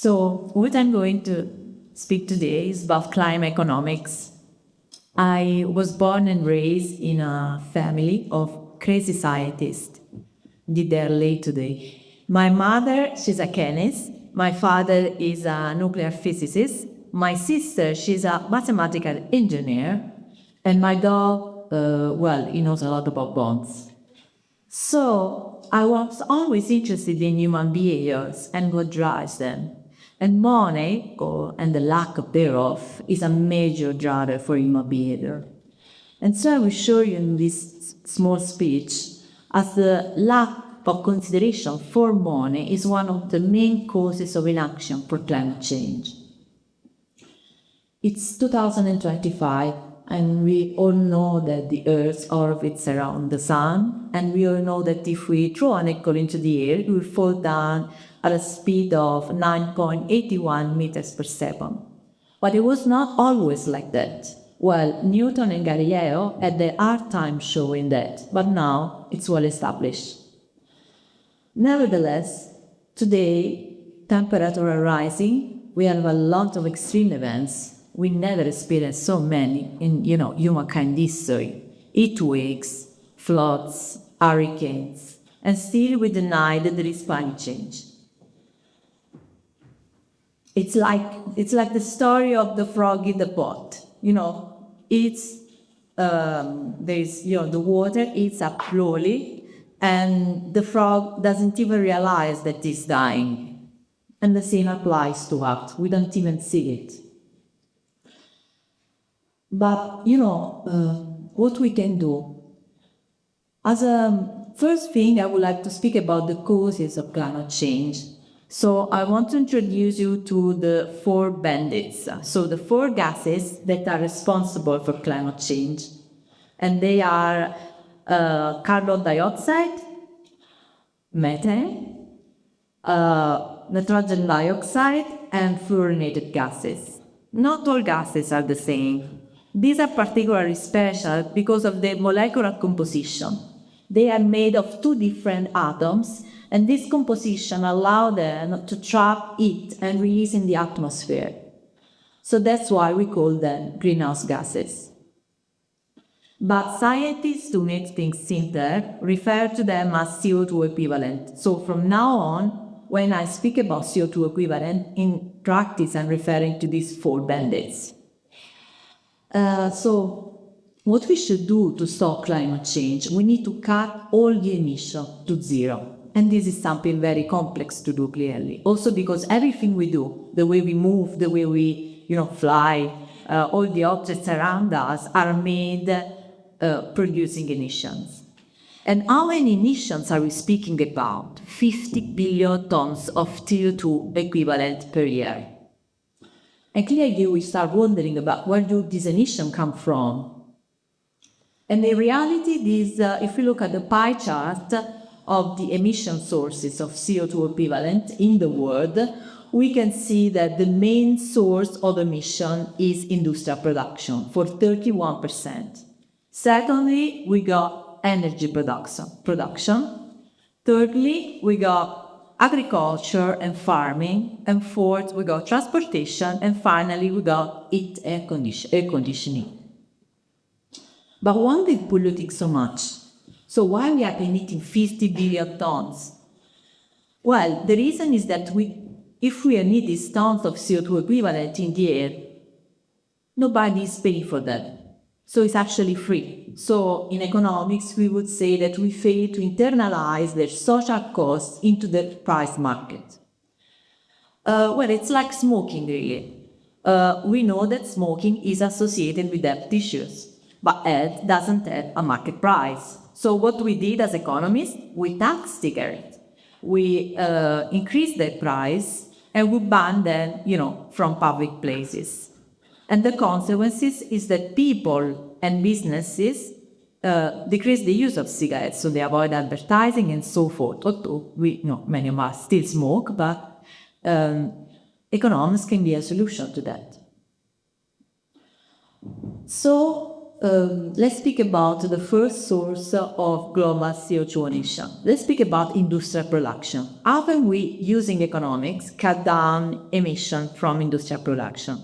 So what I'm going to speak today is about climate economics. I was born and raised in a family of crazy scientists. Did they relate today? My mother, she's a chemist. My father is a nuclear physicist. My sister, she's a mathematical engineer. And my dog, he knows a lot about bonds. So I was always interested in human behaviors and what drives them. And money, and the lack of thereof, is a major driver for human behavior. And so I will show you in this small speech as the lack of consideration for money is one of the main causes of inaction for climate change. It's 2025, and we all know that the Earth orbits around the Sun, and we all know that if we throw an apple into the air, it will fall down at a speed of 9.81 meters per second. But it was not always like that. Well, Newton and Galileo had a hard time showing that, but now it's well established. Nevertheless, today, temperatures are rising. We have a lot of extreme events. We never experienced so many in humankind history. Heat waves, floods, hurricanes, and still we deny that there is climate change. It's like the story of the frog in the pot. The water heats up slowly, and the frog doesn't even realize that it's dying. And the same applies to us. We don't even see it. But, what we can do? As a first thing, I would like to speak about the causes of climate change. So I want to introduce you to the 4 bandits. So the 4 gases that are responsible for climate change. And they are carbon dioxide, methane, nitrogen dioxide, and fluorinated gases. Not all gases are the same. These are particularly special because of their molecular composition. They are made of 2 different atoms, and this composition allows them to trap heat and release in the atmosphere. So that's why we call them greenhouse gases. But scientists, to make things simpler, refer to them as CO2 equivalent. So from now on, when I speak about CO2 equivalent, in practice I'm referring to these 4 bandits. So what we should do to stop climate change, we need to cut all the emissions to 0. And this is something very complex to do clearly. Also because everything we do, the way we move, the way we fly, all the objects around us are made producing emissions. And how many emissions are we speaking about? 50 billion tons of CO2 equivalent per year. And clearly we start wondering about where do these emissions come from? And in reality, if we look at the pie chart of the emission sources of CO2 equivalent in the world, we can see that the main source of emission is industrial production for 31%. Secondly, we got energy production. Thirdly, we got agriculture and farming, and fourth, we got transportation, and finally, we got heat air conditioning. But why are we polluting so much? So why we are emitting 50 billion tons? Well, the reason is that if we emit these tons of CO2 equivalent in the air, nobody is paying for that. So it's actually free. So in economics, we would say that we fail to internalize their social costs into the price market. It's like smoking, really. We know that smoking is associated with health issues, but health doesn't have a market price. So what we did as economists, we taxed cigarettes. We increased their price, and we banned them, from public places. And the consequences is that people and businesses decrease the use of cigarettes, so they avoid advertising and so forth. Although many of us still smoke, but economics can be a solution to that. So let's speak about the first source of global CO2 emission. Let's speak about industrial production. How can we, using economics, cut down emission from industrial production?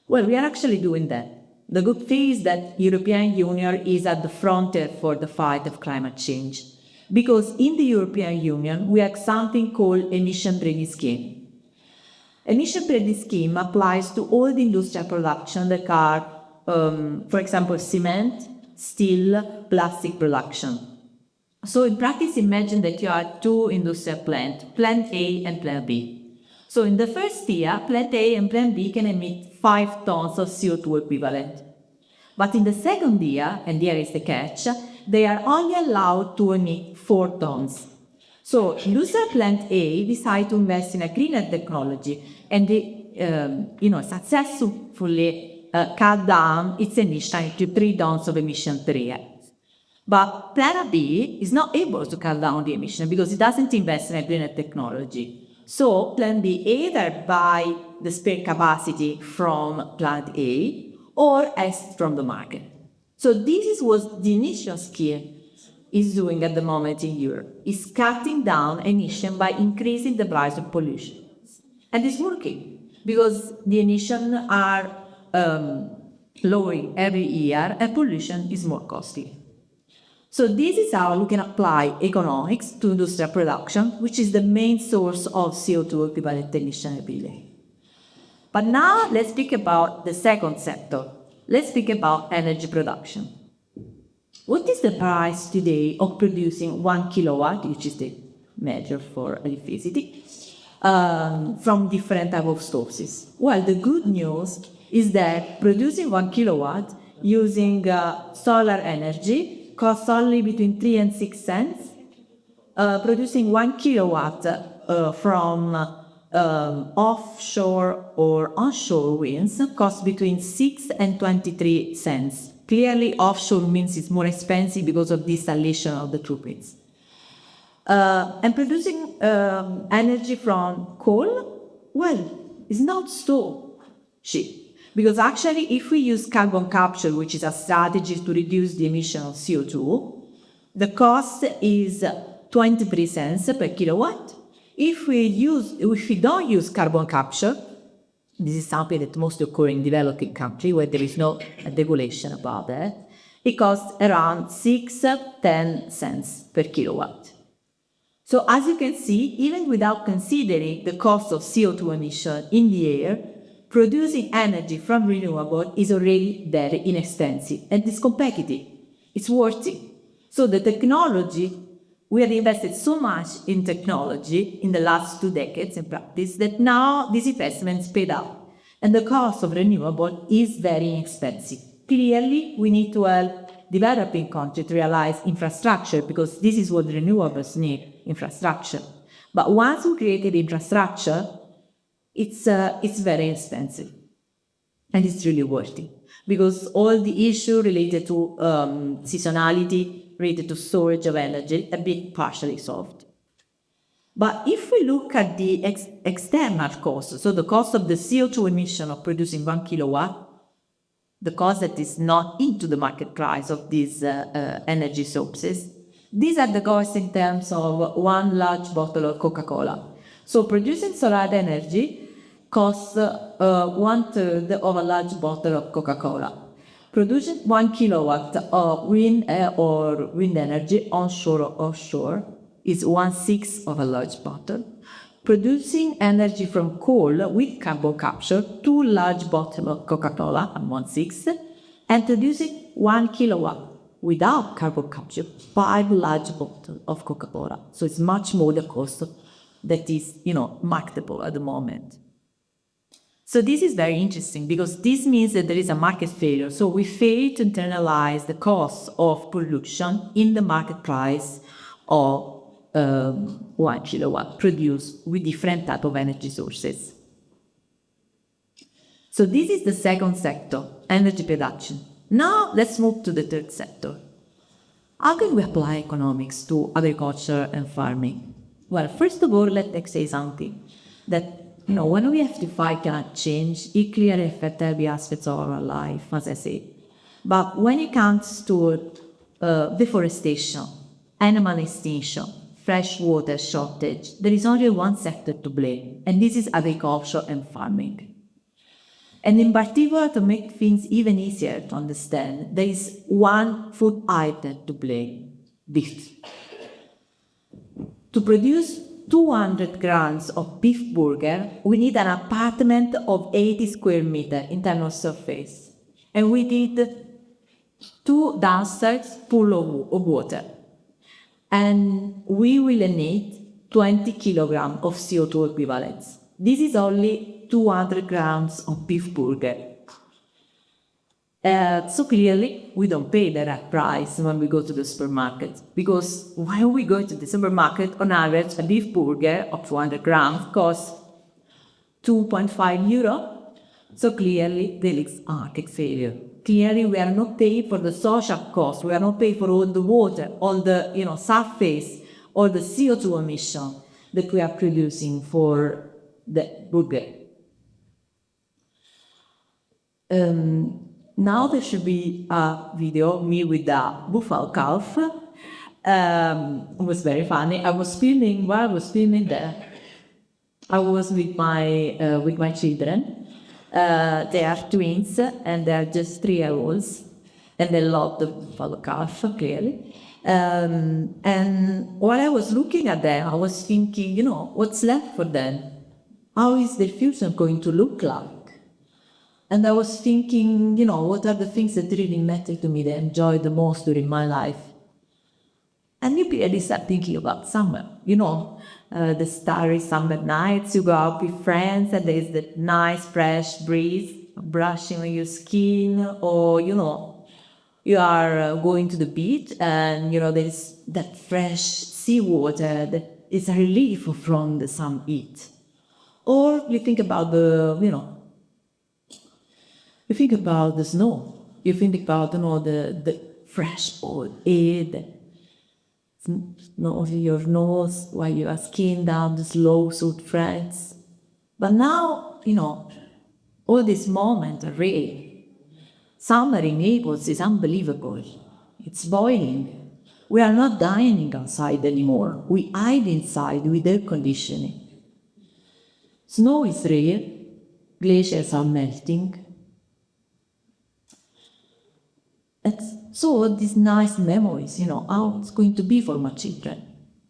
Well, we are actually doing that. The good thing is that European Union is at the frontier for the fight of climate change, because in the European Union we have something called emission trading scheme. Emission trading scheme applies to all the industrial production that are, for example, cement, steel, plastic production. So in practice, imagine that you have two industrial plants, plant A and plant B. So in the first year, plant A and plant B can emit 5 tons of CO2 equivalent. But in the second year, and here is the catch, they are only allowed to emit 4 tons. So industrial plant A decided to invest in a greener technology, and they successfully cut down its emission to 3 tons of emission per year. But plant B is not able to cut down the emission because it doesn't invest in a greener technology. So plant B either buy the spare capacity from plant A or exit from the market. So this is what the initial scheme is doing at the moment in Europe. It's cutting down emission by increasing the price of pollution. And it's working because the emissions are lowering every year and pollution is more costly. So this is how we can apply economics to industrial production, which is the main source of CO2 equivalent emission every day. But now let's speak about the second sector. Let's speak about energy production. What is the price today of producing 1 kilowatt, which is the measure for electricity, from different types of sources? Well, the good news is that producing 1 kilowatt using solar energy costs only between 3 and 6 cents. Producing 1 kilowatt from offshore or onshore winds costs between 6 and 23 cents. Clearly, offshore means it's more expensive because of the installation of the turbines. And producing energy from coal, well, it's not so cheap. Because actually, if we use carbon capture, which is a strategy to reduce the emission of CO2, the cost is 23 cents per kilowatt. If we don't use carbon capture, this is something that mostly occurs in developing countries where there is no regulation about that, it costs around 6-10 cents per kilowatt. So as you can see, even without considering the cost of CO2 emission in the air, producing energy from renewable is already very inexpensive and it's competitive. It's worth it. So the technology, we have invested so much in technology in the last 2 decades in practice that now this investment is paid out. And the cost of renewable is very expensive. Clearly, we need to help developing countries to realize infrastructure because this is what renewables need, infrastructure. But once we created infrastructure, it's very expensive and it's really worth it because all the issues related to seasonality, related to storage of energy have been partially solved. But if we look at the external cost, so the cost of the CO2 emission of producing 1 kilowatt, the cost that is not into the market price of these energy sources, these are the costs in terms of 1 large bottle of Coca-Cola. So producing solar energy costs 1/3 of a large bottle of Coca-Cola. Producing 1 kilowatt of wind energy onshore or offshore is 1/6 of a large bottle. Producing energy from coal with carbon capture, 2 large bottles of Coca-Cola and 1/6, and producing 1 kilowatt without carbon capture, 5 large bottles of Coca-Cola. So it's much more the cost that is, marketable at the moment. So this is very interesting because this means that there is a market failure. So we fail to internalize the cost of pollution in the market price of 1 kilowatt produced with different type of energy sources. So this is the second sector, energy production. Now let's move to the third sector. How can we apply economics to agriculture and farming? Well, first of all, let me say something that, when we have to fight climate change, it clearly affects every aspect of our life, as I say. But when it comes to deforestation, animal extinction, fresh water shortage, there is only one sector to blame, and this is agriculture and farming. And in particular, to make things even easier to understand, there is one food item to blame: beef. To produce 200 grams of beef burger, we need an apartment of 80 square meters internal surface. And we need 2 downstairs full of water. And we will need 20 kilograms of CO2 equivalents. This is only 200 grams of beef burger. So clearly, we don't pay the right price when we go to the supermarket, because when we go to the supermarket, on average, a beef burger of 200 grams costs 2.5 euro. So clearly, there is market failure. Clearly, we are not paying for the social cost. We are not paying for all the water, all the surface, all the CO2 emission that we are producing for the burger. Now there should be a video of me with a buffalo calf. It was very funny. While I was filming there, I was with my children. They are twins and they are just 3-year-olds, and they love the buffalo calf, clearly. And while I was looking at them, I was thinking, what's left for them? How is their future going to look like? And I was thinking, what are the things that really matter to me, that I enjoy the most during my life? And you really start thinking about summer, the starry summer nights, you go out with friends and there's that nice fresh breeze brushing on your skin, or, you are going to the beach and, there's that fresh seawater that is a relief from the sun heat. Or you think about you think about the snow. You think about, the fresh old air that snows in your nose while you are skiing down the slow salt flats. But now, all these moments are rare. Summer in Naples is unbelievable. It's boiling. We are not dining outside anymore. We hide inside with air conditioning. Snow is rare. Glaciers are melting. And so these nice memories, how it's going to be for my children.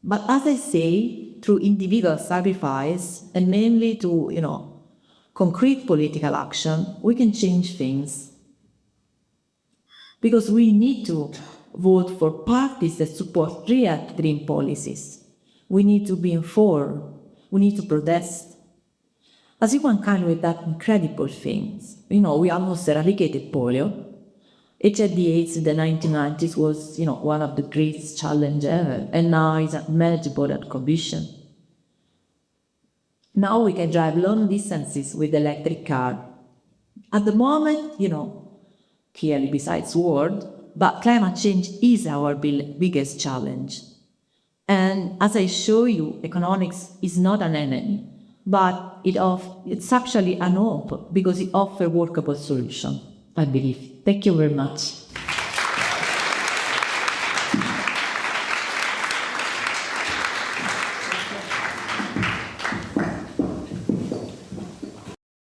But as I say, through individual sacrifice and mainly to, concrete political action, we can change things. Because we need to vote for parties that support real green policies. We need to be informed. We need to protest. As you can kind with that incredible things. We almost eradicated polio. HIV/AIDS in the 1990s was, one of the greatest challenges ever, and now it's manageable that condition. Now we can drive long distances with electric car. At the moment, clearly besides war, but climate change is our biggest challenge. And as I show you, economics is not an enemy, but it's actually an hope, because it offers workable solution, I believe. Thank you very much.